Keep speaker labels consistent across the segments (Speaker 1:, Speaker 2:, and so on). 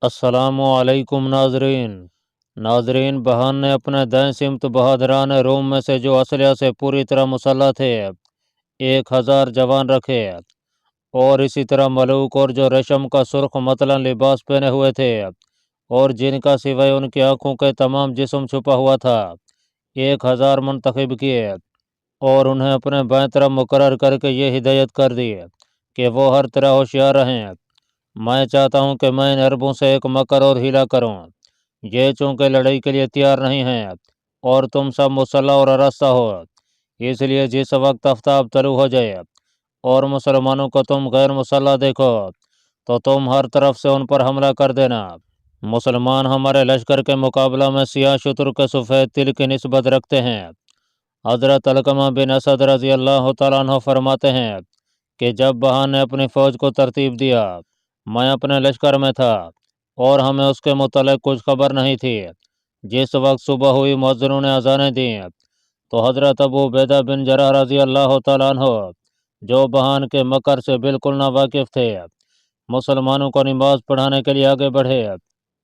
Speaker 1: السلام علیکم ناظرین بہان نے اپنے دائیں سمت بہادران روم میں سے جو اسلحہ سے پوری طرح مسلح تھے 1000 جوان رکھے اور اسی طرح ملوک اور جو ریشم کا سرخ مطلع لباس پہنے ہوئے تھے اور جن کا سوائے ان کی آنکھوں کے تمام جسم چھپا ہوا تھا 1000 منتخب کیے اور انہیں اپنے بائیں طرف مقرر کر کے یہ ہدایت کر دی کہ وہ ہر طرح ہوشیار رہیں۔ میں چاہتا ہوں کہ میں ان عربوں سے ایک مکر اور ہیلا کروں، یہ چونکہ لڑائی کے لیے تیار نہیں ہیں اور تم سب مسلح اور آراستہ ہو، اس لیے جس وقت آفتاب طلوع ہو جائے اور مسلمانوں کو تم غیر مسلح دیکھو تو تم ہر طرف سے ان پر حملہ کر دینا۔ مسلمان ہمارے لشکر کے مقابلہ میں سیاہ شتر کے سفید تل کی نسبت رکھتے ہیں۔ حضرت علقمہ بن اسد رضی اللہ تعالیٰ عنہ فرماتے ہیں کہ جب بہان نے اپنی فوج کو ترتیب دیا، میں اپنے لشکر میں تھا اور ہمیں اس کے متعلق کچھ خبر نہیں تھی۔ جس وقت صبح ہوئی مؤذنوں نے اذانیں دیں تو حضرت ابو عبیدہ بن جراح رضی اللہ تعالیٰ عنہ جو بہان کے مکر سے بالکل ناواقف تھے، مسلمانوں کو نماز پڑھانے کے لیے آگے بڑھے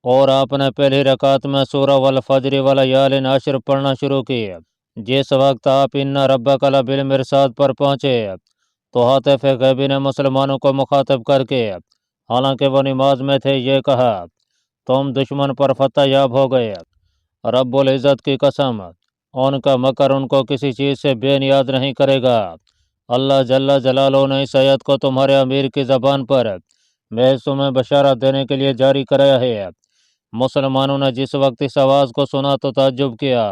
Speaker 1: اور آپ نے پہلی رکعت میں سورہ والفجر والیال عشر پڑھنا شروع کی۔ جس وقت آپ ان ربک بالمرصاد پر پہنچے تو حاطف غیبی نے مسلمانوں کو مخاطب کر کے، حالانکہ وہ نماز میں تھے، یہ کہا، تم دشمن پر فتح یاب ہو گئے۔ رب العزت کی قسم، ان کا مکر ان کو کسی چیز سے بے نیاز نہیں کرے گا۔ اللہ جل جلالہ نے اس آیت کو تمہارے امیر کی زبان پر محض تمہیں بشارت دینے کے لیے جاری کرایا ہے۔ مسلمانوں نے جس وقت اس آواز کو سنا تو تعجب کیا۔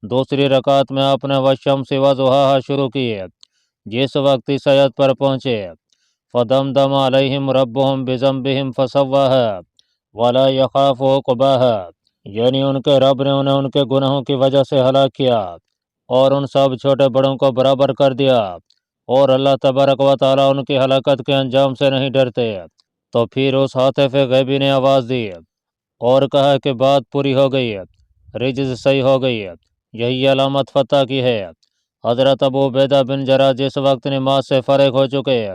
Speaker 1: دوسری رکعت میں آپ نے والشمس وضحاہا شروع کی۔ جس وقت اس آیت پر پہنچے فدمدم علیہم ربہم بذنبہم فسواہا ولا یخاف عقباہا، یعنی ان کے رب نے انہیں ان کے گناہوں کی وجہ سے ہلاک کیا اور ان سب چھوٹے بڑوں کو برابر کر دیا، اور اللہ تبارک و تعالیٰ ان کی ہلاکت کے انجام سے نہیں ڈرتے۔ تو پھر اس حاطف غیبی نے آواز دی اور کہا کہ بات پوری ہو گئی، رجز صحیح ہو گئی، یہی علامت فتح کی ہے۔ حضرت ابو عبیدہ بن جراح جس وقت نماز سے فارغ ہو چکے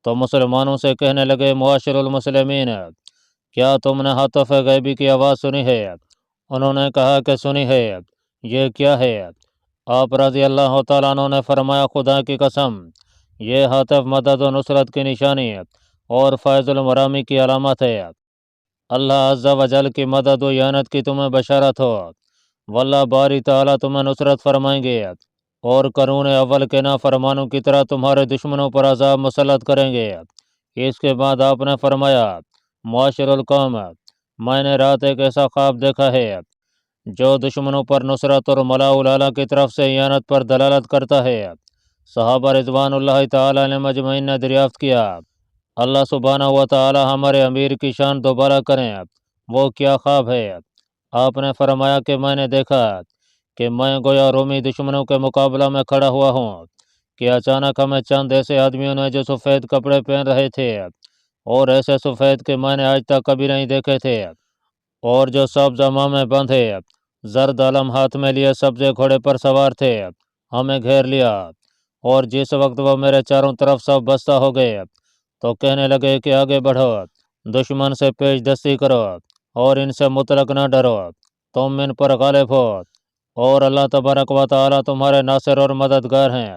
Speaker 1: تو مسلمانوں سے کہنے لگے، معاشر المسلمین، کیا تم نے حاطف غیبی کی آواز سنی ہے؟ انہوں نے کہا کہ سنی ہے، یہ کیا ہے؟ آپ رضی اللہ تعالیٰ عنہ نے فرمایا، خدا کی قسم، یہ حاطف مدد و نصرت کی نشانی اور فیض المرامی کی علامت ہے۔ اللہ عز و جل کی مدد و اعانت کی تمہیں بشارت ہو، واللہ باری تعالیٰ تمہیں نصرت فرمائیں گے اور قرون اول کے نافرمانوں کی طرح تمہارے دشمنوں پر عذاب مسلط کریں گے۔ اس کے بعد آپ نے فرمایا، معاشر القوم، میں نے رات ایک ایسا خواب دیکھا ہے جو دشمنوں پر نصرت اور ملاء الاعلیٰ کی طرف سے اعانت پر دلالت کرتا ہے۔ صحابہ رضوان اللہ تعالیٰ علیہم اجمعین نے دریافت کیا، اللہ سبحانہ و تعالیٰ ہمارے امیر کی شان دوبارہ کریں، وہ کیا خواب ہے؟ آپ نے فرمایا کہ میں نے دیکھا کہ میں گویا رومی دشمنوں کے مقابلہ میں کھڑا ہوا ہوں کہ اچانک ہمیں چند ایسے آدمیوں نے جو سفید کپڑے پہن رہے تھے اور ایسے سفید کہ میں نے آج تک کبھی نہیں دیکھے تھے، اور جو سبز عمامے باندھے زرد علم ہاتھ میں لیے سبزے گھوڑے پر سوار تھے، ہمیں گھیر لیا، اور جس وقت وہ میرے چاروں طرف سب بستہ ہو گئے تو کہنے لگے کہ آگے بڑھو، دشمن سے پیش دستی کرو اور ان سے مطلق نہ ڈرو، تم ان پر غالب ہو اور اللہ تبارک و تعالیٰ تمہارے ناصر اور مددگار ہیں۔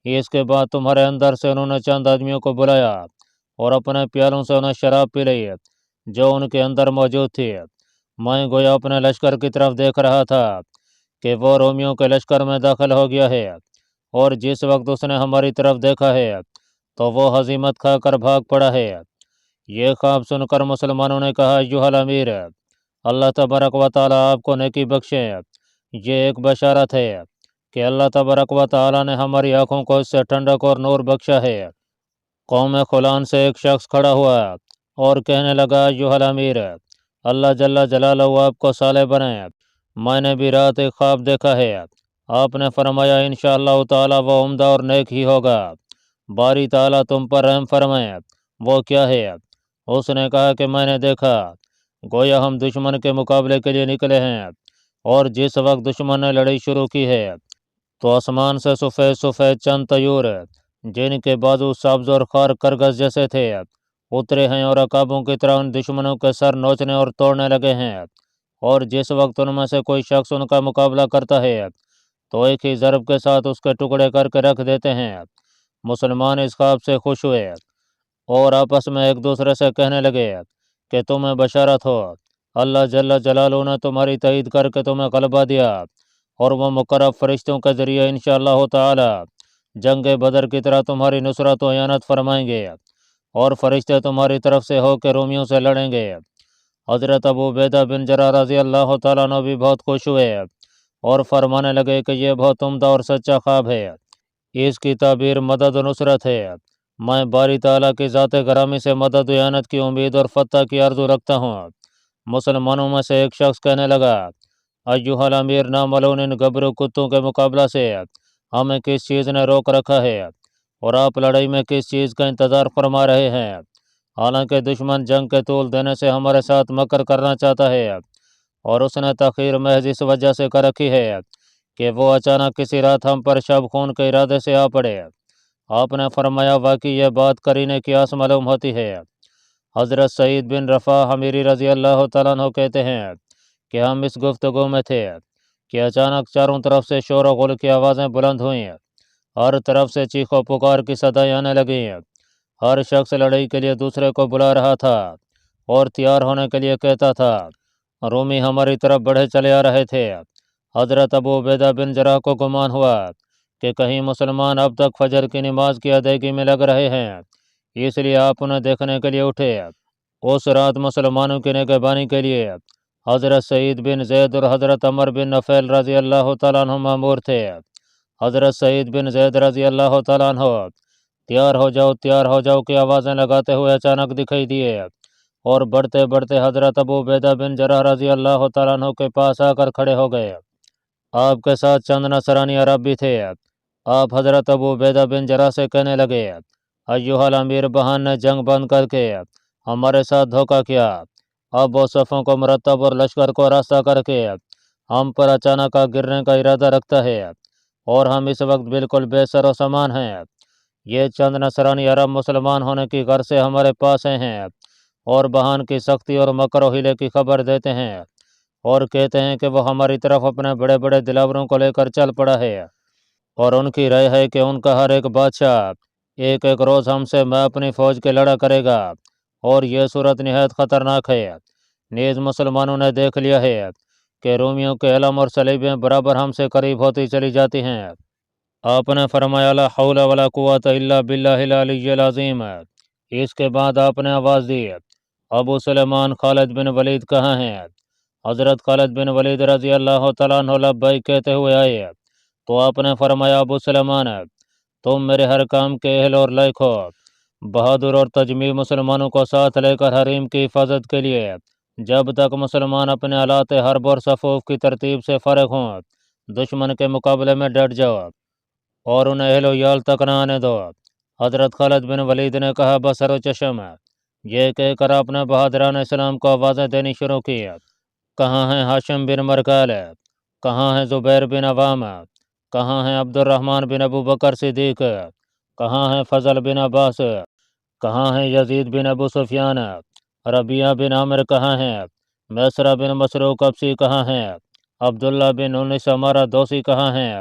Speaker 1: اس کے بعد تمہارے اندر سے انہوں نے چند آدمیوں کو بلایا اور اپنے پیالوں سے انہیں شراب پلائی جو ان کے اندر موجود تھی۔ میں گویا اپنے لشکر کی طرف دیکھ رہا تھا کہ وہ رومیوں کے لشکر میں داخل ہو گیا ہے، اور جس وقت اس نے ہماری طرف دیکھا ہے تو وہ ہزیمت کھا کر بھاگ پڑا ہے۔ یہ خواب سن کر مسلمانوں نے کہا، ایھا الامیر، اللہ تبارک و تعالیٰ آپ کو نیکی بخشے، یہ ایک بشارت ہے کہ اللہ تبارک و تعالیٰ نے ہماری آنکھوں کو اس سے ٹھنڈک اور نور بخشا ہے۔ قوم خلان سے ایک شخص کھڑا ہوا اور کہنے لگا، ایھا الامیر، اللہ جل جلالہ آپ کو صالح بنائے، میں نے بھی رات ایک خواب دیکھا ہے۔ آپ نے فرمایا، انشاءاللہ تعالیٰ وہ عمدہ اور نیک ہی ہوگا، باری تعالیٰ تم پر رحم فرمائے، وہ کیا ہے؟ اس نے کہا کہ میں نے دیکھا گویا ہم دشمن کے مقابلے کے لیے نکلے ہیں، اور جس وقت دشمن نے لڑائی شروع کی ہے تو آسمان سے سفید سفید چند طیور جن کے بازو سبز اور خار کرگس جیسے تھے اترے ہیں اور عقابوں کی طرح ان دشمنوں کے سر نوچنے اور توڑنے لگے ہیں، اور جس وقت ان میں سے کوئی شخص ان کا مقابلہ کرتا ہے تو ایک ہی ضرب کے ساتھ اس کے ٹکڑے کر کے رکھ دیتے ہیں۔ مسلمان اس خواب سے خوش ہوئے اور آپس میں ایک دوسرے سے کہنے لگے کہ تمہیں بشارت ہو، اللہ جل جلالہ نے تمہاری تائید کر کے تمہیں غلبہ دیا، اور وہ مقرب فرشتوں کے ذریعے انشاءاللہ تعالی جنگ بدر کی طرح تمہاری نصرت و اعانت فرمائیں گے، اور فرشتے تمہاری طرف سے ہو کے رومیوں سے لڑیں گے۔ حضرت ابو عبیدہ بن جراح رضی اللہ تعالیٰ عنہ بھی بہت خوش ہوئے اور فرمانے لگے کہ یہ بہت عمدہ اور سچا خواب ہے، اس کی تعبیر مدد و نصرت ہے۔ میں باری تعالیٰ کی ذات گرامی سے مدد و اعانت کی امید اور فتح کی آرزو رکھتا ہوں۔ مسلمانوں میں سے ایک شخص کہنے لگا، ایھا الامیر، ناملون ان گبرو کتوں کے مقابلہ سے ہمیں کس چیز نے روک رکھا ہے، اور آپ لڑائی میں کس چیز کا انتظار فرما رہے ہیں؟ حالانکہ دشمن جنگ کے طول دینے سے ہمارے ساتھ مکر کرنا چاہتا ہے، اور اس نے تاخیر محض اس وجہ سے کر رکھی ہے کہ وہ اچانک کسی رات ہم پر شب خون کے ارادے سے آ پڑے۔ آپ نے فرمایا، واقعی یہ بات کرینے کی آس معلوم ہوتی ہے۔ حضرت سعید بن رفاع حمیری رضی اللہ تعالیٰ عنہ کہتے ہیں کہ ہم اس گفتگو میں تھے کہ اچانک چاروں طرف سے شور و غل کی آوازیں بلند ہوئیں، ہر طرف سے چیخ و پکار کی صدائیں آنے لگیں، ہر شخص لڑائی کے لیے دوسرے کو بلا رہا تھا اور تیار ہونے کے لیے کہتا تھا۔ رومی ہماری طرف بڑھے چلے آ رہے تھے۔ حضرت ابو عبیدہ بن جراح کو گمان ہوا کہ کہیں مسلمان اب تک فجر کی نماز کی ادائیگی میں لگ رہے ہیں، اس لیے آپ انہیں دیکھنے کے لیے اٹھے۔ اس رات مسلمانوں کی نگہبانی کے لیے حضرت سعید بن زید اور حضرت عمر بن نفیل رضی اللہ تعالیٰ عنہ مامور تھے۔ حضرت سعید بن زید رضی اللہ تعالیٰ عنہ تیار ہو جاؤ، تیار ہو جاؤ کی آوازیں لگاتے ہوئے اچانک دکھائی دیے، اور بڑھتے بڑھتے حضرت ابو عبیدہ بن جراح رضی اللہ تعالیٰ عنہ کے پاس آ کر کھڑے ہو گئے۔ آپ کے ساتھ چند نصرانی عرب بھی تھے۔ آپ حضرت ابو عبیدہ بن جراح سے کہنے لگے، ایھا الامیر، بہان نے جنگ بند کر کے ہمارے ساتھ دھوکہ کیا، اب وہ صفوں کو مرتب اور لشکر کو راستہ کر کے ہم پر اچانک آ گرنے کا ارادہ رکھتا ہے، اور ہم اس وقت بالکل بے سر و سامان ہیں۔ یہ چند نصرانی عرب مسلمان ہونے کی غرض سے ہمارے پاس ہیں اور بہان کی سختی اور مکر و حیلے کی خبر دیتے ہیں، اور کہتے ہیں کہ وہ ہماری طرف اپنے بڑے بڑے دلاوروں کو لے کر چل پڑا ہے، اور ان کی رائے ہے کہ ان کا ہر ایک بادشاہ ایک ایک روز ہم سے میں اپنی فوج کے لڑا کرے گا، اور یہ صورت نہایت خطرناک ہے۔ نیز مسلمانوں نے دیکھ لیا ہے کہ رومیوں کے علم اور صلیبیں برابر ہم سے قریب ہوتی چلی جاتی ہیں۔ آپ نے فرمایا، لا حول ولا قوت الا باللہ العلی العظیم۔ اس کے بعد آپ نے آواز دی، ابو سلیمان خالد بن ولید کہاں ہیں؟ حضرت خالد بن ولید رضی اللہ تعالیٰ عنہ لبیک کہتے ہوئے آئے تو آپ نے فرمایا، ابو سلیمان، تم میرے ہر کام کے اہل اور لائق ہو۔ بہادر اور تجمی مسلمانوں کو ساتھ لے کر حریم کی حفاظت کے لیے جب تک مسلمان اپنے آلات حرب اور صفوف کی ترتیب سے فارغ ہوں، دشمن کے مقابلے میں ڈٹ جاؤ اور انہیں اہل و یال تک نہ آنے دو۔ حضرت خالد بن ولید نے کہا، بصر و چشم۔ یہ کہہ کر آپ نے بہادران اسلام کو آوازیں دینی شروع کی، کہاں ہیں ہاشم بن مرکال؟ کہاں ہیں زبیر بن عوام؟ کہاں ہیں عبد الرحمن بن ابو بکر صدیق؟ کہاں ہیں فضل بن عباس؟ کہاں ہیں یزید بن ابو سفیان؟ ربیعہ بن عامر کہاں ہیں؟ میسرہ بن مسروق ابسی کہاں ہیں؟ عبداللہ بن انیس ہمارا دوسی کہاں ہیں؟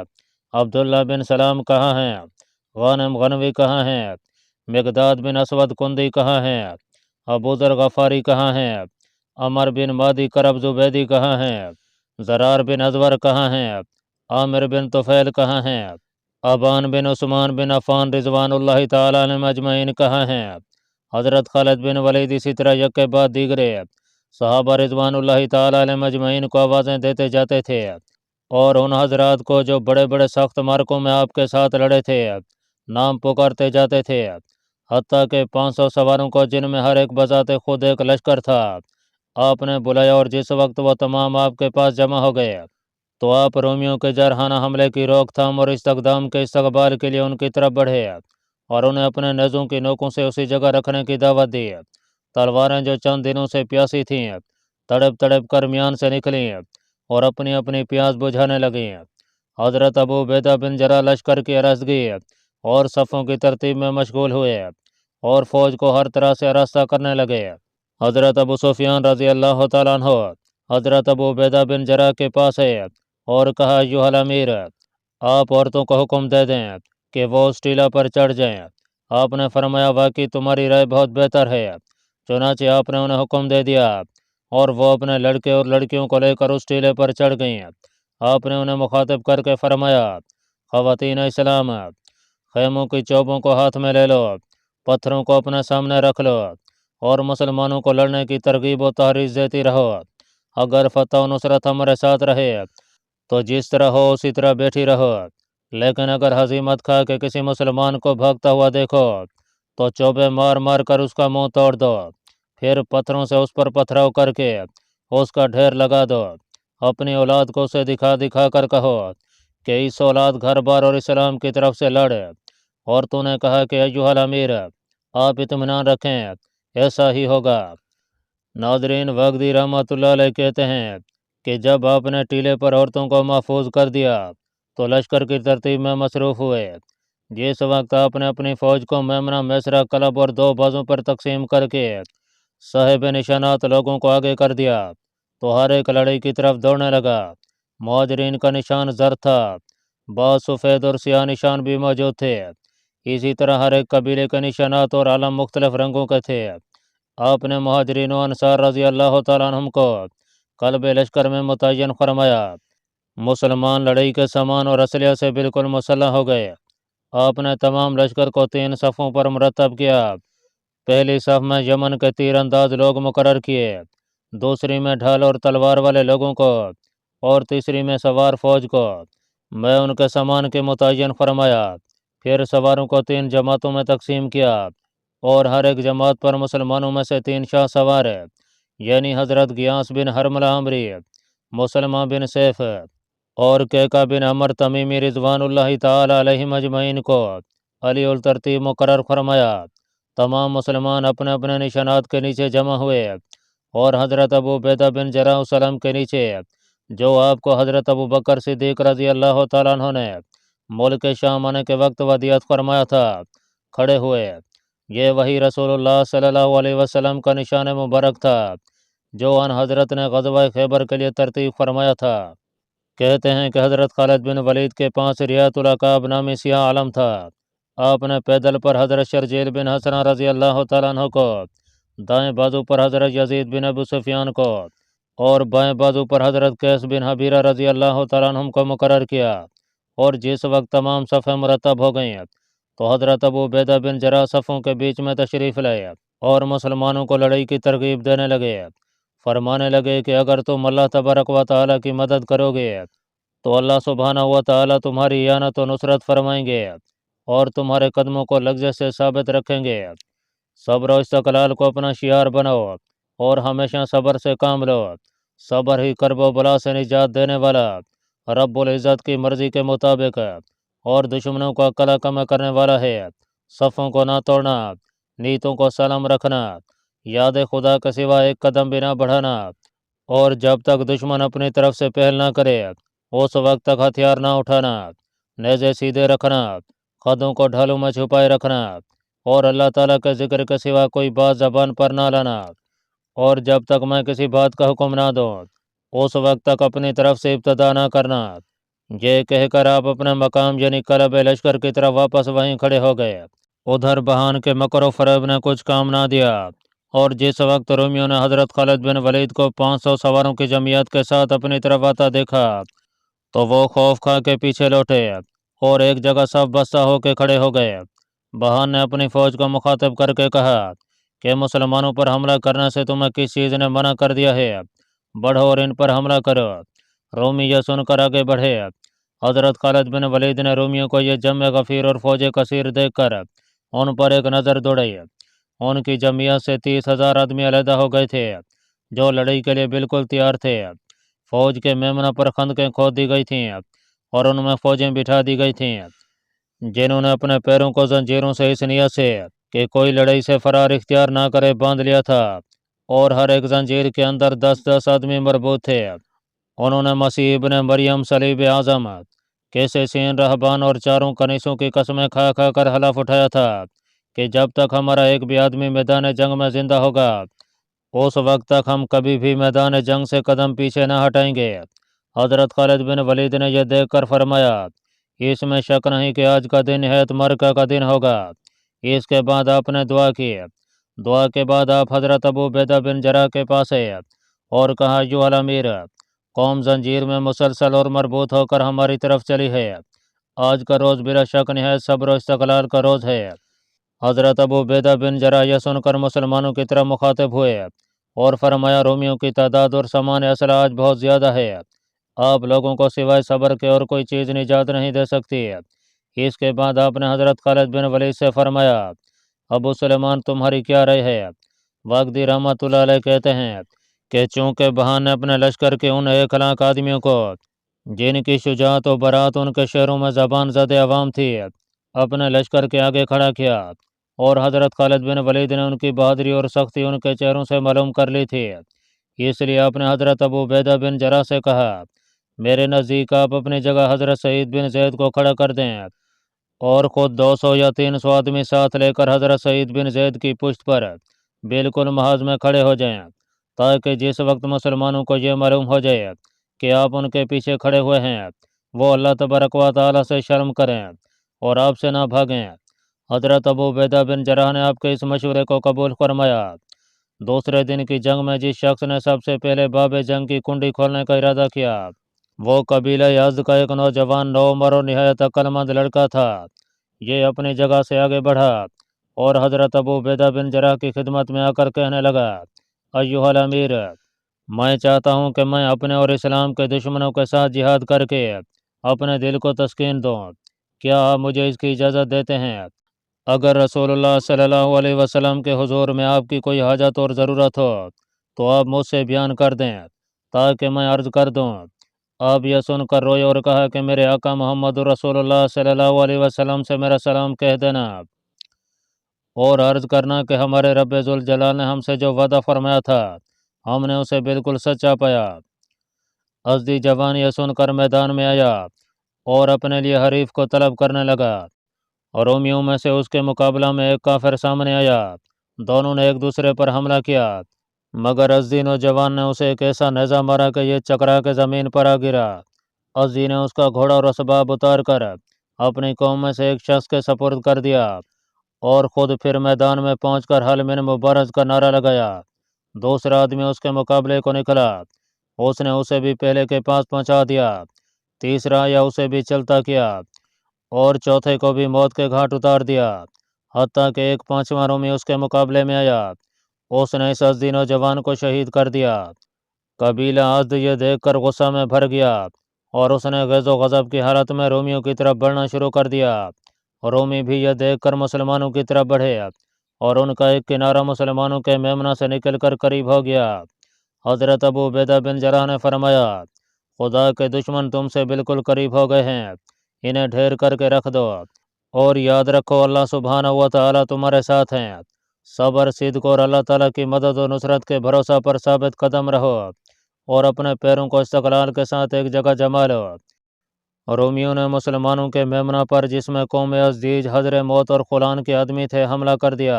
Speaker 1: عبداللہ بن سلام کہاں ہیں؟ غانم غنوی کہاں ہیں؟ مقداد بن اسود کندی کہاں ہیں؟ ابو ذر غفاری کہاں ہیں؟ عمر بن مادی کرب زبیدی کہاں ہیں؟ زرار بن ازور کہاں ہیں؟ عامر بن طفیل کہاں ہیں؟ ابان بن عثمان بن عفان رضوان اللہ تعالیٰ علیہم اجمعین کہاں ہیں؟ حضرت خالد بن ولید اسی طرح یک کے بعد دیگرے صحابہ رضوان اللہ تعالیٰ علیہم اجمعین کو آوازیں دیتے جاتے تھے، اور ان حضرات کو جو بڑے بڑے سخت مارکوں میں آپ کے ساتھ لڑے تھے نام پکارتے جاتے تھے، حتیٰ کہ 500 سواروں کو جن میں ہر ایک بذات خود ایک لشکر تھا آپ نے بلایا، اور جس وقت وہ تمام آپ کے پاس جمع ہو گئے تو آپ رومیوں کے جارحانہ حملے کی روک تھام اور استقدام کے استقبال کے لیے ان کی طرف بڑھے اور انہیں اپنے نیزوں کی نوکوں سے اسی جگہ رکھنے کی دعوت دی۔ تلواریں جو چند دنوں سے پیاسی تھیں تڑپ تڑپ کر میان سے نکلیں اور اپنی اپنی پیاس بجھانے لگیں۔ حضرت ابو عبیدہ بن جراح لشکر کی عرضگی اور صفوں کی ترتیب میں مشغول ہوئے، اور فوج کو ہر طرح سے آراستہ کرنے لگے۔ حضرت ابو سفیان رضی اللہ تعالیٰ عنہ حضرت ابو عبیدہ بن جراح کے پاس ہے اور کہا ایھا الامیر، آپ عورتوں کو حکم دے دیں کہ وہ اس ٹیلہ پر چڑھ جائیں۔ آپ نے فرمایا واقعی تمہاری رائے بہت بہتر ہے۔ چنانچہ آپ نے انہیں حکم دے دیا اور وہ اپنے لڑکے اور لڑکیوں کو لے کر اس ٹیلے پر چڑھ گئیں۔ آپ نے انہیں مخاطب کر کے فرمایا، خواتین اسلام، خیموں کی چوبوں کو ہاتھ میں لے لو، پتھروں کو اپنے سامنے رکھ لو اور مسلمانوں کو لڑنے کی ترغیب و تحریض دیتی رہو۔ اگر فتح و نصرت ہمارے ساتھ رہے تو جس طرح ہو اسی طرح بیٹھی رہو، لیکن اگر ہزیمت کھا کے کسی مسلمان کو بھاگتا ہوا دیکھو تو چوبے مار مار کر اس کا منہ توڑ دو، پھر پتھروں سے اس پر پتھراؤ کر کے اس کا ڈھیر لگا دو۔ اپنی اولاد کو اسے دکھا دکھا کر کہو کہ اس اولاد گھر بار اور اسلام کی طرف سے لڑ۔ اور تو نے کہا کہ ایھا الامیر، آپ اطمینان رکھیں، ایسا ہی ہوگا۔ ناظرین، واگدی رحمۃ اللہ علیہ کہتے ہیں کہ جب آپ نے ٹیلے پر عورتوں کو محفوظ کر دیا تو لشکر کی ترتیب میں مصروف ہوئے۔ جس وقت آپ نے اپنی فوج کو میمنہ، میسرہ، کلب اور دو بازوں پر تقسیم کر کے صاحب نشانات لوگوں کو آگے کر دیا تو ہر ایک لڑائی کی طرف دوڑنے لگا۔ مہاجرین کا نشان زر تھا، بعض سفید اور سیاہ نشان بھی موجود تھے۔ اسی طرح ہر ایک قبیلے کے نشانات اور علم مختلف رنگوں کے تھے۔ آپ نے مہاجرین و انصار رضی اللہ تعالیٰ عنہم کو قلب لشکر میں متعین فرمایا۔ مسلمان لڑائی کے سامان اور اسلحہ سے بالکل مسلح ہو گئے۔ آپ نے تمام لشکر کو 3 صفوں پر مرتب کیا۔ پہلی صف میں یمن کے تیر انداز لوگ مقرر کیے، دوسری میں ڈھال اور تلوار والے لوگوں کو، اور تیسری میں سوار فوج کو۔ میں ان کے سامان کے متعین فرمایا، پھر سواروں کو 3 جماعتوں میں تقسیم کیا اور ہر ایک جماعت پر مسلمانوں میں سے 3 شاہ سوار، یعنی حضرت غیاث بن حرملہ عمری، مسلمہ بن سیف اور کیکا بن عمر تمیمی رضوان اللہ تعالی علیہم اجمعین کو علی الترتیب مقرر فرمایا۔ تمام مسلمان اپنے اپنے نشانات کے نیچے جمع ہوئے اور حضرت ابو عبیدہ بن جراح وسلم کے نیچے، جو آپ کو حضرت ابو بکر صدیق رضی اللہ تعالیٰ عنہ نے ملک شام آنے کے وقت ودیعت فرمایا تھا، کھڑے ہوئے۔ یہ وہی رسول اللہ صلی اللہ علیہ وسلم کا نشان مبارک تھا جو ان حضرت نے غزوہ خیبر کے لیے ترتیب فرمایا تھا۔ کہتے ہیں کہ حضرت خالد بن ولید کے پاس ریات العقاب نامی سیاہ علم تھا۔ آپ نے پیدل پر حضرت شرجیل بن حسنہ رضی اللہ تعالیٰ عنہ کو، دائیں بازو پر حضرت یزید بن ابو سفیان کو اور بائیں بازو پر حضرت قیس بن حبیرہ رضی اللہ تعالیٰ عنہم کو مقرر کیا۔ اور جس وقت تمام صفیں مرتب ہو گئیں تو حضرت ابو عبیدہ بن جراح صفوں کے بیچ میں تشریف لائے اور مسلمانوں کو لڑائی کی ترغیب دینے لگے۔ فرمانے لگے کہ اگر تم اللہ تبارک و تعالیٰ کی مدد کرو گے تو اللہ سبحانہ و تعالیٰ تمہاری اعانت و نصرت فرمائیں گے اور تمہارے قدموں کو لگزے سے ثابت رکھیں گے۔ صبر و استقلال کو اپنا شعار بناؤ اور ہمیشہ صبر سے کام لو۔ صبر ہی کرب و بلا سے نجات دینے والا، رب العزت کی مرضی کے مطابق اور دشمنوں کو قلع کم کرنے والا ہے۔ صفوں کو نہ توڑنا، نیتوں کو سلام رکھنا، یاد خدا کے سوا ایک قدم بھی نہ بڑھانا، اور جب تک دشمن اپنی طرف سے پہل نہ کرے اس وقت تک ہتھیار نہ اٹھانا، نیزے سیدھے رکھنا، قدوں کو ڈھالوں میں چھپائے رکھنا، اور اللہ تعالیٰ کے ذکر کے سوا کوئی بات زبان پر نہ لانا، اور جب تک میں کسی بات کا حکم نہ دوں اس وقت تک اپنی طرف سے ابتدا نہ کرنا۔ یہ کہہ کر آپ اپنے مقام یعنی قلب لشکر کی طرف واپس وہیں کھڑے ہو گئے۔ ادھر بہان کے مکر و فریب نے کچھ کام نہ دیا، اور جس وقت رومیوں نے حضرت خالد بن ولید کو 500 سواروں کی جمعیت کے ساتھ اپنی طرف آتا دیکھا تو وہ خوف کھا کے پیچھے لوٹے اور ایک جگہ صف بستہ ہو کے کھڑے ہو گئے۔ بہان نے اپنی فوج کو مخاطب کر کے کہا کہ مسلمانوں پر حملہ کرنے سے تمہیں کس چیز نے منع کر دیا ہے؟ بڑھو اور ان پر حملہ کرو۔ رومی یہ سن کر آگے بڑھے۔ حضرت خالد بن ولید نے رومیوں کو یہ جمع غفیر اور فوج کثیر دیکھ کر ان پر ایک نظر دوڑائی۔ ان کی جمعیت سے 30,000 آدمی علیحدہ ہو گئے تھے جو لڑائی کے لیے بالکل تیار تھے۔ فوج کے میمنہ پر خندقیں کھود دی گئی تھیں اور ان میں فوجیں بٹھا دی گئی تھیں، جنہوں نے اپنے پیروں کو زنجیروں سے اس نیت سے کہ کوئی لڑائی سے فرار اختیار نہ کرے باندھ لیا تھا، اور ہر ایک زنجیر کے اندر 10-10 آدمی مربوط تھے۔ انہوں نے مسیح ابن مریم، صلیب اعظم، کیسے سین رہبان اور 4 کنیسوں کی قسمیں کھا کھا کر حلف اٹھایا تھا کہ جب تک ہمارا ایک بھی آدمی میدان جنگ میں زندہ ہوگا اس وقت تک ہم کبھی بھی میدان جنگ سے قدم پیچھے نہ ہٹائیں گے۔ حضرت خالد بن ولید نے یہ دیکھ کر فرمایا، اس میں شک نہیں کہ آج کا دن نہایت مرکہ کا دن ہوگا۔ اس کے بعد آپ نے دعا کی۔ دعا کے بعد آپ حضرت ابو عبیدہ بن جراح کے پاس آئے اور کہا، یو الامیر، قوم زنجیر میں مسلسل اور مربوط ہو کر ہماری طرف چلی ہے۔ آج کا روز بلا شک نہایت صبر و استقلال کا روز ہے۔ حضرت ابو عبیدہ بن جراح یہ سن کر مسلمانوں کی طرف مخاطب ہوئے اور فرمایا، رومیوں کی تعداد اور سامان اسلحہ آج بہت زیادہ ہے۔ آپ لوگوں کو سوائے صبر کے اور کوئی چیز نجات نہیں دے سکتی۔ اس کے بعد آپ نے حضرت خالد بن ولید سے فرمایا، ابو سلیمان تمہاری کیا رائے ہے؟ واقدی رحمۃ اللہ علیہ کہتے ہیں کہ چونکہ بہان نے اپنے لشکر کے ان 1 لاکھ آدمیوں کو جن کی شجاعت و برات ان کے شہروں میں زبان زد عوام تھی اپنے لشکر کے آگے کھڑا کیا، اور حضرت خالد بن ولید نے ان کی بہادری اور سختی ان کے چہروں سے معلوم کر لی تھی۔ اس لیے آپ نے حضرت ابو عبیدہ بن جراح سے کہا، میرے نزدیک آپ اپنی جگہ حضرت سعید بن زید کو کھڑا کر دیں اور خود 200 یا 300 آدمی ساتھ لے کر حضرت سعید بن زید کی پشت پر بالکل محاذ میں کھڑے ہو جائیں، تاکہ جس وقت مسلمانوں کو یہ معلوم ہو جائے کہ آپ ان کے پیچھے کھڑے ہوئے ہیں وہ اللہ تبارک و تعالیٰ سے شرم کریں اور آپ سے نہ بھاگیں۔ حضرت ابو عبیدہ بن جراح نے آپ کے اس مشورے کو قبول فرمایا۔ دوسرے دن کی جنگ میں جس شخص نے سب سے پہلے باب جنگ کی کنڈی کھولنے کا ارادہ کیا وہ قبیلہ یزد کا ایک نوجوان نوعمر اور نہایت عقل مند لڑکا تھا۔ یہ اپنی جگہ سے آگے بڑھا اور حضرت ابو عبیدہ بن جراح کی خدمت میں آ کر کہنے لگا، ایھا الامیر، میں چاہتا ہوں کہ میں اپنے اور اسلام کے دشمنوں کے ساتھ جہاد کر کے اپنے دل کو تسکین دوں۔ کیا آپ مجھے اس کی اجازت دیتے ہیں؟ اگر رسول اللہ صلی اللہ علیہ وسلم کے حضور میں آپ کی کوئی حاجت اور ضرورت ہو تو آپ مجھ سے بیان کر دیں تاکہ میں عرض کر دوں۔ آپ یہ سن کر روئے اور کہا کہ میرے آقا محمد رسول اللہ صلی اللہ علیہ وسلم سے میرا سلام کہہ دینا اور عرض کرنا کہ ہمارے رب ذوالجلال نے ہم سے جو وعدہ فرمایا تھا ہم نے اسے بالکل سچا پایا۔ ازدی جوان یہ سن کر میدان میں آیا اور اپنے لیے حریف کو طلب کرنے لگا۔ رومیوں میں سے اس کے مقابلہ میں ایک کافر سامنے آیا۔ دونوں نے ایک دوسرے پر حملہ کیا، مگر ازدی نوجوان نے اسے ایک ایسا نیزہ مارا کہ یہ چکرا کے زمین پر آ گرا۔ ازدی نے اس کا گھوڑا اور اسباب اتار کر اپنی قوم میں سے ایک شخص کے سپرد کر دیا اور خود پھر میدان میں پہنچ کر حل من مبارز کا نعرہ لگایا۔ دوسرا آدمی اس کے مقابلے کو نکلا، اس نے اسے بھی پہلے کے پاس پہنچا دیا۔ تیسرا یا اسے بھی چلتا کیا اور چوتھے کو بھی موت کے گھاٹ اتار دیا، حتیٰ کہ ایک 5واں رومی اس کے مقابلے میں آیا، اس نے اس ازدی نوجوان کو شہید کر دیا۔ قبیلہ ازد یہ دیکھ کر غصہ میں بھر گیا اور اس نے غیظ و غضب کی حالت میں رومیوں کی طرف بڑھنا شروع کر دیا۔ رومی بھی یہ دیکھ کر مسلمانوں کی طرف بڑھے اور ان کا ایک کنارہ مسلمانوں کے میمنہ سے نکل کر قریب ہو گیا۔ حضرت ابو عبیدہ بن جراح نے فرمایا، خدا کے دشمن تم سے بالکل قریب ہو گئے ہیں، انہیں ڈھیر کر کے رکھ دو اور یاد رکھو اللہ سبحانہ و تعالیٰ تمہارے ساتھ ہیں۔ صبر، صدق اور اللہ تعالیٰ کی مدد و نصرت کے بھروسہ پر ثابت قدم رہو اور اپنے پیروں کو استقلال کے ساتھ ایک جگہ جما لو۔ رومیوں نے مسلمانوں کے میمنہ پر، جس میں قوم ازدیج، حضر موت اور خلان کے آدمی تھے، حملہ کر دیا۔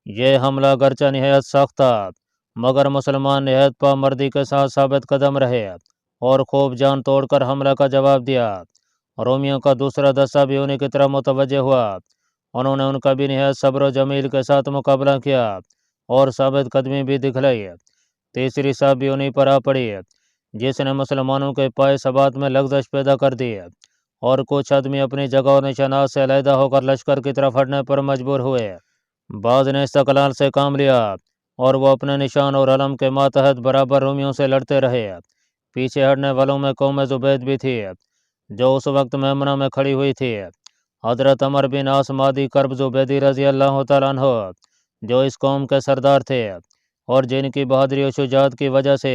Speaker 1: یہ حملہ گرچہ نہایت سخت تھا مگر مسلمان نہایت پامردی کے ساتھ ثابت قدم رہے اور خوب جان توڑ کر حملہ کا جواب دیا۔ رومیوں کا دوسرا دستہ بھی انہی کی طرف متوجہ ہوا۔ انہوں نے ان کا بھی نہایت صبر و جمیل کے ساتھ مقابلہ کیا اور ثابت قدمی بھی دکھلائی۔ تیسری صاحب بھی انہی پر آ پڑی جس نے مسلمانوں کے پائے ثبات میں لغزش پیدا کر دی اور کچھ آدمی اپنی جگہ اور نشانات سے علیحدہ ہو کر لشکر کی طرف ہٹنے پر مجبور ہوئے۔ بعض نے استقلال سے کام لیا اور وہ اپنے نشان اور علم کے ماتحت برابر رومیوں سے لڑتے رہے۔ پیچھے ہٹنے والوں میں قوم زبید بھی تھی جو اس وقت میمنہ میں کھڑی ہوئی تھی۔ حضرت عمر بن عاص مادی کرب زبیدی رضی اللہ تعالیٰ عنہ جو اس قوم کے سردار تھے اور جن کی بہادری و شجاعت کی وجہ سے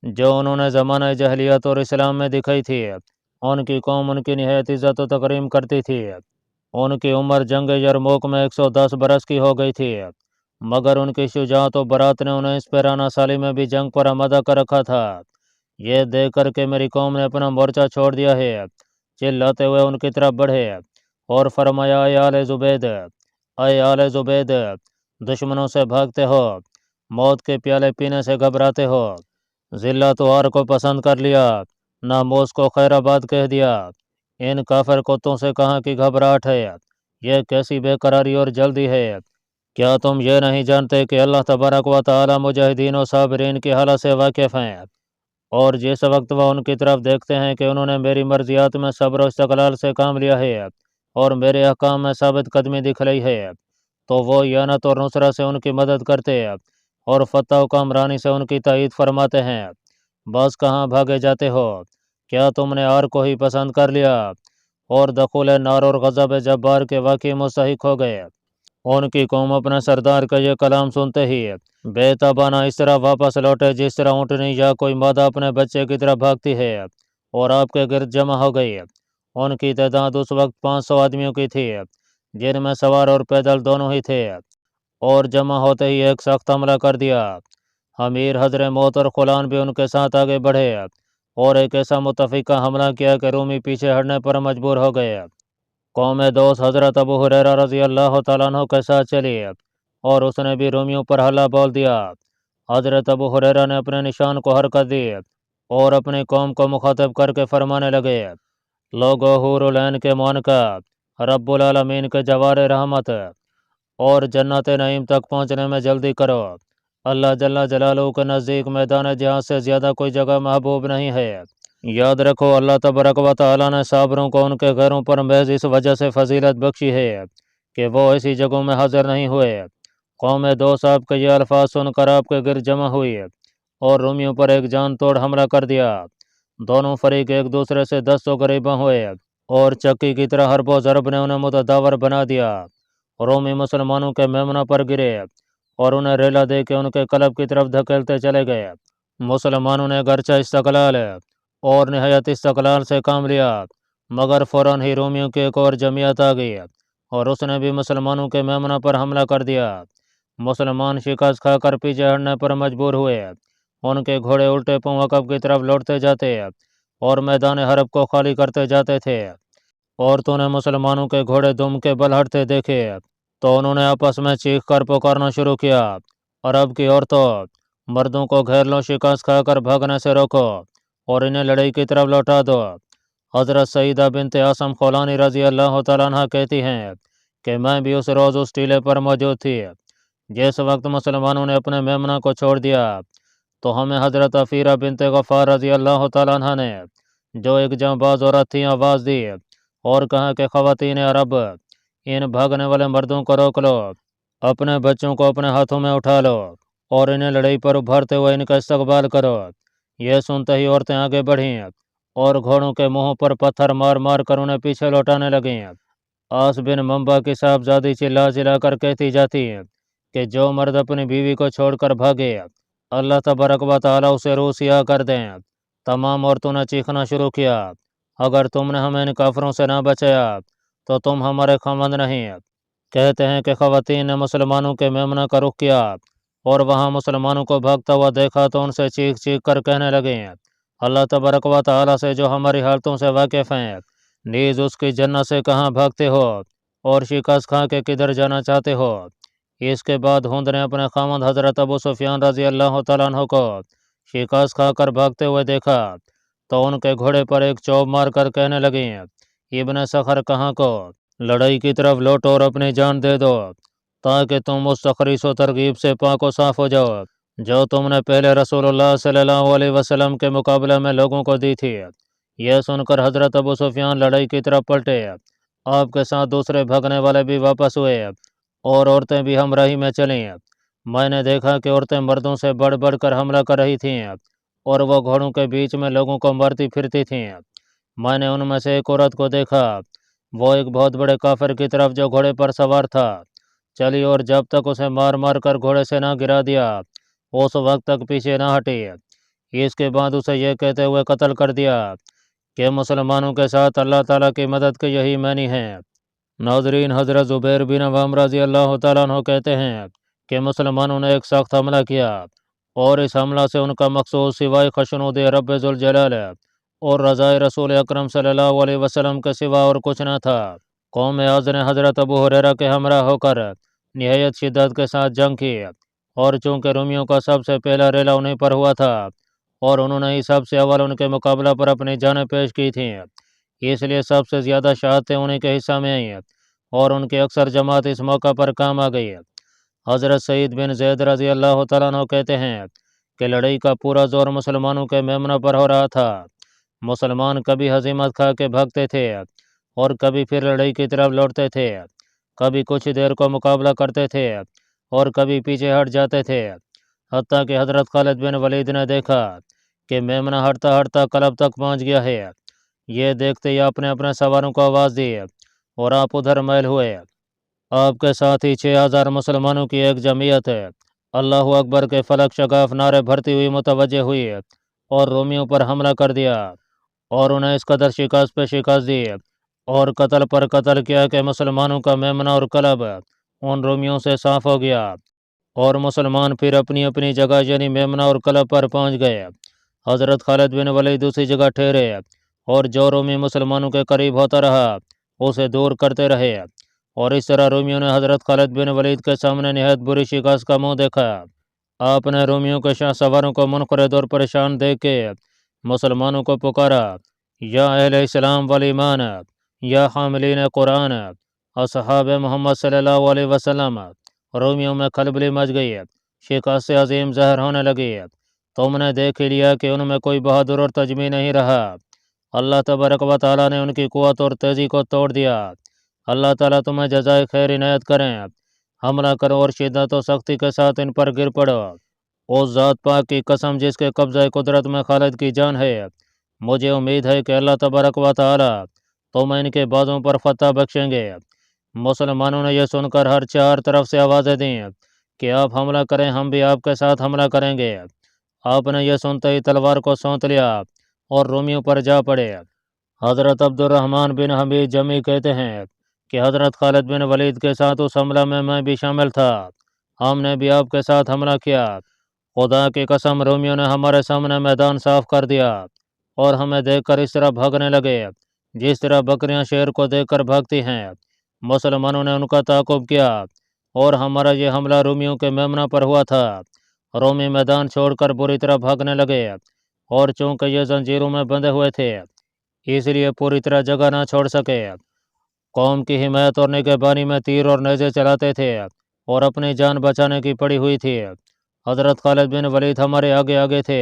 Speaker 1: جو انہوں نے زمانہ جاہلیت اور اسلام میں دکھائی تھی ان کی قوم ان کی نہایت عزت و تکریم کرتی تھی۔ ان کی عمر جنگ یرموک میں 110 برس کی ہو گئی تھی مگر ان کی شجاعت و برات نے انہیں اس پیرانہ سالی میں بھی جنگ پر آمادہ کر رکھا تھا۔ یہ دیکھ کر کہ میری قوم نے اپنا مورچہ چھوڑ دیا ہے، چلاتے ہوئے ان کی طرف بڑھے اور فرمایا، اے آل زبید، اے آل زبید، دشمنوں سے بھاگتے ہو، موت کے پیالے پینے سے گھبراتے ہو، ذلت و عار کو پسند کر لیا، ناموس کو خیر آباد کہہ دیا، ان کافر کتوں سے کہاں کی گھبراہٹ ہے، یہ کیسی بے قراری اور جلدی ہے۔ کیا تم یہ نہیں جانتے کہ اللہ تبارک و تعالی مجاہدین و صابرین کی حالت سے واقف ہیں، اور جس وقت وہ ان کی طرف دیکھتے ہیں کہ انہوں نے میری مرضیات میں صبر و استقلال سے کام لیا ہے اور میرے احکام میں ثابت قدمی دکھلائی ہے، تو وہ اعانت اور نصرت سے ان کی مدد کرتے اور فتح و کامرانی سے ان کی تائید فرماتے ہیں۔ بس کہاں بھاگے جاتے ہو؟ کیا تم نے عار کو ہی پسند کر لیا اور دخول نار اور غضب جبار کے واقعی مستحق ہو گئے؟ ان کی قوم اپنے سردار کا یہ کلام سنتے ہی بے تابانہ اس طرح واپس لوٹے جس طرح اونٹنی یا کوئی مادہ اپنے بچے کی طرح بھاگتی ہے، اور آپ کے گرد جمع ہو گئی۔ ان کی تعداد اس وقت 500 آدمیوں کی تھی، جن میں سوار اور پیدل دونوں ہی تھے، اور جمع ہوتے ہی ایک سخت حملہ کر دیا۔ امیر حضر موت اور خلان بھی ان کے ساتھ آگے بڑھے اور ایک ایسا متفقہ حملہ کیا کہ رومی پیچھے ہٹنے پر مجبور ہو گئے۔ قوم دوست حضرت ابو ہریرہ رضی اللہ تعالیٰ عنہ کے ساتھ چلی اور اس نے بھی رومیوں پر حملہ بول دیا۔ حضرت ابو ہریرہ نے اپنے نشان کو حرکت دی اور اپنی قوم کو مخاطب کر کے فرمانے لگے، لوگو حور العین کے معانقہ، رب العالمین کے جوار رحمت اور جنت نعیم تک پہنچنے میں جلدی کرو۔ اللہ جل جلالہ کے نزدیک میدان جہاد سے زیادہ کوئی جگہ محبوب نہیں ہے۔ یاد رکھو، اللہ تبارک و تعالیٰ نے صابروں کو ان کے غیروں پر محض اس وجہ سے فضیلت بخشی ہے کہ وہ ایسی جگہوں میں حاضر نہیں ہوئے۔ قوم دوست آپ کے یہ الفاظ سن کر آپ کے گرد جمع ہوئی اور رومیوں پر ایک جان توڑ حملہ کر دیا۔ دونوں فریق ایک دوسرے سے دست و گریباں ہوئے اور چکی کی طرح حرب و ضرب نے انہیں متداور بنا دیا۔ رومی مسلمانوں کے میمنہ پر گرے اور انہیں ریلا دے کے ان کے قلب کی طرف دھکیلتے چلے گئے۔ مسلمانوں نے گرچہ استقلال اور نہایت استقلال سے کام لیا، مگر فوراً ہی رومیوں کی ایک اور جمعیت آ گئی اور اس نے بھی مسلمانوں کے میمنہ پر حملہ کر دیا۔ مسلمان شکست کھا کر پیچھے ہٹنے پر مجبور ہوئے، ان کے گھوڑے الٹے پاؤں عقب کی طرف لوٹتے جاتے اور میدان حرب کو خالی کرتے جاتے تھے۔ عورتوں نے مسلمانوں کے گھوڑے دم کے بل ہٹتے دیکھے تو انہوں نے آپس میں چیخ کر پکارنا شروع کیا، عرب کی عورتوں، مردوں کو گھیر لو، شکست کھا کر بھاگنے سے روکو اور انہیں لڑائی کی طرف لوٹا دو۔ حضرت سیدہ بنت عاصم خولانی رضی اللہ تعالیٰ عنہ کہتی ہیں کہ میں بھی اس روز اس ٹیلے پر موجود تھی جس وقت مسلمانوں نے اپنے میمنہ کو چھوڑ دیا، تو ہمیں حضرت عفیرہ بنت غفار رضی اللہ تعالیٰ عنہ نے، جو ایک جانباز عورت تھی، آواز دی اور کہا کہ خواتین عرب، ان بھاگنے والے مردوں کو روک لو، اپنے بچوں کو اپنے ہاتھوں میں اٹھا لو اور انہیں لڑائی پر ابھرتے ہوئے ان کا استقبال کرو۔ یہ سنتے ہی عورتیں آگے بڑھیں اور گھوڑوں کے منہوں پر پتھر مار مار کر انہیں پیچھے لوٹانے لگیں۔ آس بن منبع کی صاحبزادی چلا چلا کر کہتی جاتی کہ جو مرد اپنی بیوی کو چھوڑ کر بھاگے، اللہ تبارک و تعالیٰ اسے روح سیاہ کر دیں۔ تمام عورتوں نے چیخنا شروع کیا، اگر تم نے ہمیں ان کافروں سے نہ بچایا تو تم ہمارے خاوند نہیں۔ کہتے ہیں کہ خواتین نے مسلمانوں کے میمنہ کا رخ کیا اور وہاں مسلمانوں کو بھاگتا ہوا دیکھا تو ان سے چیخ چیخ کر کہنے لگیں، اللہ تبارک و تعالیٰ سے جو ہماری حالتوں سے واقف ہیں، نیز اس کی جنت سے کہاں بھاگتے ہو اور شکست کھا کے کدھر جانا چاہتے ہو۔ اس کے بعد ہند نے اپنے خاوند حضرت ابو سفیان رضی اللہ تعالیٰ عنہ کو شکست کھا کر بھاگتے ہوئے دیکھا تو ان کے گھوڑے پر ایک چوب مار کر کہنے لگیں، ابن سخر کہاں کو، لڑائی کی طرف لوٹو اور اپنی جان دے دو تاکہ تم اس تخریص و ترغیب سے پاک و صاف ہو جاؤ جو تم نے پہلے رسول اللہ صلی اللہ علیہ وسلم کے مقابلے میں لوگوں کو دی تھی۔ یہ سن کر حضرت ابو سفیان لڑائی کی طرف پلٹے، آپ کے ساتھ دوسرے بھاگنے والے بھی واپس ہوئے اور عورتیں بھی ہمراہی میں چلیں۔ میں نے دیکھا کہ عورتیں مردوں سے بڑھ بڑھ کر حملہ کر رہی تھیں اور وہ گھوڑوں کے بیچ میں لوگوں کو مارتی پھرتی تھیں۔ میں نے ان میں سے ایک عورت کو دیکھا، وہ ایک بہت بڑے کافر کی طرف جو گھوڑے پر سوار تھا چلی اور جب تک اسے مار مار کر گھوڑے سے نہ گرا دیا اس وقت تک پیچھے نہ ہٹی۔ اس کے بعد اسے یہ کہتے ہوئے قتل کر دیا کہ مسلمانوں کے ساتھ اللہ تعالیٰ کی مدد کے یہی معنی ہیں۔ ناظرین، حضرت زبیر بن عوام رضی اللہ تعالیٰ عنہ کہتے ہیں کہ مسلمانوں نے ایک سخت حملہ کیا اور اس حملہ سے ان کا مقصود سوائے خشنود رب ذوالجلال اور رضائے رسول اکرم صلی اللہ علیہ وسلم کے سوا اور کچھ نہ تھا۔ قوم عز نے حضرت ابو ہریرہ کے ہمراہ ہو کر نہایت شدت کے ساتھ جنگ کی، اور چونکہ رومیوں کا سب سے پہلا ریلا انہیں پر ہوا تھا اور انہوں نے ہی سب سے اول ان کے مقابلہ پر اپنی جانیں پیش کی تھیں، اس لیے سب سے زیادہ شہادتیں انہیں کے حصہ میں آئیں اور ان کی اکثر جماعت اس موقع پر کام آ گئی۔ حضرت سعید بن زید رضی اللہ تعالیٰ عنہ کہتے ہیں کہ لڑائی کا پورا زور مسلمانوں کے میمنہ پر ہو رہا تھا۔ مسلمان کبھی ہزیمت کھا کے بھگتے تھے اور کبھی پھر لڑائی کی طرف لوٹتے تھے، کبھی کچھ دیر کو مقابلہ کرتے تھے اور کبھی پیچھے ہٹ جاتے تھے، حتیٰ کہ حضرت خالد بن ولید نے دیکھا کہ میمنہ ہٹتا ہٹتا قلب تک پہنچ گیا ہے۔ یہ دیکھتے ہی آپ نے اپنے سواروں کو آواز دی اور آپ ادھر میل ہوئے۔ آپ کے ساتھ ہی 6000 مسلمانوں کی ایک جمعیت ہے اللہ اکبر کے فلک شگاف نعرے بھرتی ہوئی متوجہ ہوئی اور رومیوں پر حملہ کر دیا اور انہیں اس قدر شکست پہ شکست دی اور قتل پر قتل کیا کہ مسلمانوں کا میمنہ اور قلب ان رومیوں سے صاف ہو گیا اور مسلمان پھر اپنی اپنی جگہ یعنی میمنہ اور قلب پر پہنچ گئے۔ حضرت خالد بن ولید دوسری جگہ ٹھہرے اور جو رومی مسلمانوں کے قریب ہوتا رہا اسے دور کرتے رہے، اور اس طرح رومیوں نے حضرت خالد بن ولید کے سامنے نہایت بری شکست کا منہ دیکھا۔ آپ نے رومیوں کے شاہ سواروں کو منقرض اور پریشان دیکھ کے مسلمانوں کو پکارا، یا اہل اسلام والایمان، یا حاملین قرآن، اصحاب محمد صلی اللہ علیہ وسلم۔ رومیوں میں کھلبلی مچ گئی، شکست عظیم ظاہر ہونے لگی۔ تم نے دیکھ ہی لیا کہ ان میں کوئی بہادر اور تجمی نہیں رہا۔ اللہ تبارک و تعالیٰ نے ان کی قوت اور تیزی کو توڑ دیا۔ اللہ تعالیٰ تمہیں جزائے خیر عنایت کریں۔ حملہ کرو اور شدت و سختی کے ساتھ ان پر گر پڑو۔ اس ذات پاک کی قسم جس کے قبضہ قدرت میں خالد کی جان ہے، مجھے امید ہے کہ اللہ تبارک و تعالیٰ تمہیں ان کے بازوں پر فتح بخشیں گے۔ مسلمانوں نے یہ سن کر ہر چار طرف سے آوازیں دیں کہ آپ حملہ کریں، ہم بھی آپ کے ساتھ حملہ کریں گے۔ آپ نے یہ سنتے ہی تلوار کو سونت لیا اور رومیوں پر جا پڑے۔ حضرت عبد الرحمن بن حمید جمی کہتے ہیں کہ حضرت خالد بن ولید کے ساتھ اس حملہ میں بھی شامل تھا، ہم نے بھی آپ کے ساتھ حملہ کیا۔ خدا کی قسم رومیوں نے ہمارے سامنے میدان صاف کر دیا اور ہمیں دیکھ کر اس طرح بھاگنے لگے جس طرح بکریاں شیر کو دیکھ کر بھاگتی ہیں۔ مسلمانوں نے ان کا تعاقب کیا اور ہمارا یہ حملہ رومیوں کے میمنہ پر ہوا تھا۔ رومی میدان چھوڑ کر بری طرح بھاگنے لگے اور چونکہ یہ زنجیروں میں بندھے ہوئے تھے اس لیے پوری طرح جگہ نہ چھوڑ سکے۔ قوم کی حمایت اور نگہبانی میں تیر اور نیزے چلاتے تھے اور اپنی جان بچانے کی پڑی ہوئی تھی۔ حضرت خالد بن ولید ہمارے آگے آگے تھے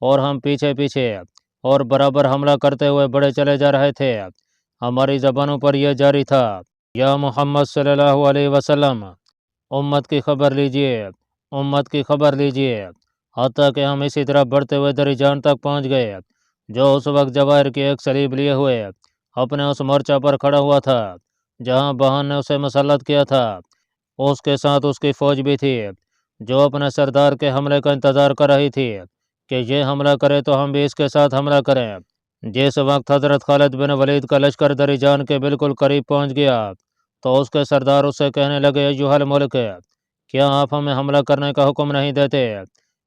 Speaker 1: اور ہم پیچھے پیچھے اور برابر حملہ کرتے ہوئے بڑھے چلے جا رہے تھے۔ ہماری زبانوں پر یہ جاری تھا، یا محمد صلی اللہ علیہ وسلم، امت کی خبر لیجئے، امت کی خبر لیجئے، حتیٰ کہ ہم اسی طرح بڑھتے ہوئے دریجان تک پہنچ گئے جو اس وقت جواہر کی ایک صلیب لیے ہوئے اپنے اس مورچہ پر کھڑا ہوا تھا جہاں بہان نے اسے مسلط کیا تھا۔ اس کے ساتھ اس کی فوج بھی تھی جو اپنے سردار کے حملے کا انتظار کر رہی تھی کہ یہ حملہ کرے تو ہم بھی اس کے ساتھ حملہ کریں۔ جس وقت حضرت خالد بن ولید کا لشکر دریجان کے بالکل قریب پہنچ گیا تو اس کے سردار اسے کہنے لگے، ایھا الملک، کیا آپ ہمیں حملہ کرنے کا حکم نہیں دیتے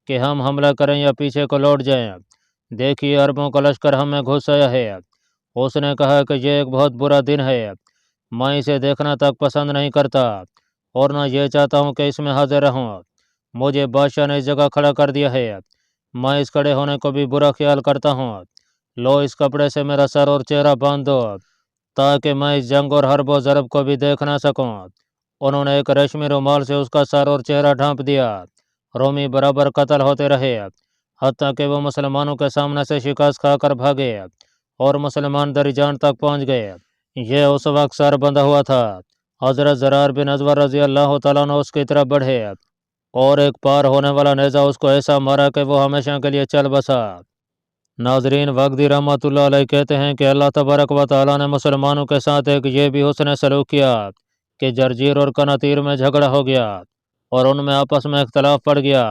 Speaker 1: کہ ہم حملہ کریں یا پیچھے کو لوٹ جائیں؟ دیکھیے عربوں کا لشکر ہمیں گھس آیا ہے۔ اس نے کہا کہ یہ ایک بہت برا دن ہے، میں اسے دیکھنا تک پسند نہیں کرتا اور نہ یہ چاہتا ہوں کہ اس میں حاضر رہوں۔ مجھے بادشاہ نے اس جگہ کھڑا کر دیا ہے، میں اس کھڑے ہونے کو بھی برا خیال کرتا ہوں۔ لو اس کپڑے سے میرا سر اور چہرہ باندھ دو تاکہ میں اس جنگ اور حرب و ضرب کو بھی دیکھ نہ سکوں۔ انہوں نے ایک ریشمی رومال سے اس کا سر اور چہرہ ڈھانپ دیا۔ رومی برابر قتل ہوتے رہے حتیٰ کہ وہ مسلمانوں کے سامنے سے شکست کھا کر بھاگے اور مسلمان دریجان تک پہنچ گئے۔ یہ اس وقت سر بندھا ہوا تھا۔ حضرت زرار بن ازور رضی اللہ تعالیٰ عنہ اس کی طرف بڑھے اور ایک پار ہونے والا نیزہ اس کو ایسا مارا کہ وہ ہمیشہ کے لیے چل بسا۔ ناظرین، وقدی رحمۃ اللہ علیہ کہتے ہیں کہ اللہ تبارک و تعالیٰ نے مسلمانوں کے ساتھ ایک یہ بھی حسن سلوک کیا کہ جرجیر اور قناطیر میں جھگڑا ہو گیا اور ان میں آپس میں اختلاف پڑ گیا۔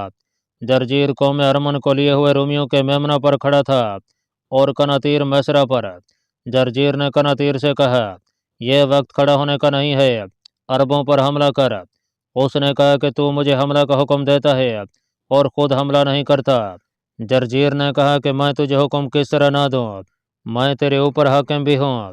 Speaker 1: جرجیر قوم ارمن کو لیے ہوئے رومیوں کے میمنہ پر کھڑا تھا اور قناطیر میسرہ پر۔ جرجیر نے قناطیر سے کہا، یہ وقت کھڑا ہونے کا نہیں ہے، عربوں پر حملہ کر۔ اس نے کہا کہ تو مجھے حملہ کا حکم دیتا ہے اور خود حملہ نہیں کرتا۔ جرجیر نے کہا کہ میں تجھے حکم کس طرح نہ دوں، میں تیرے اوپر حاکم بھی ہوں۔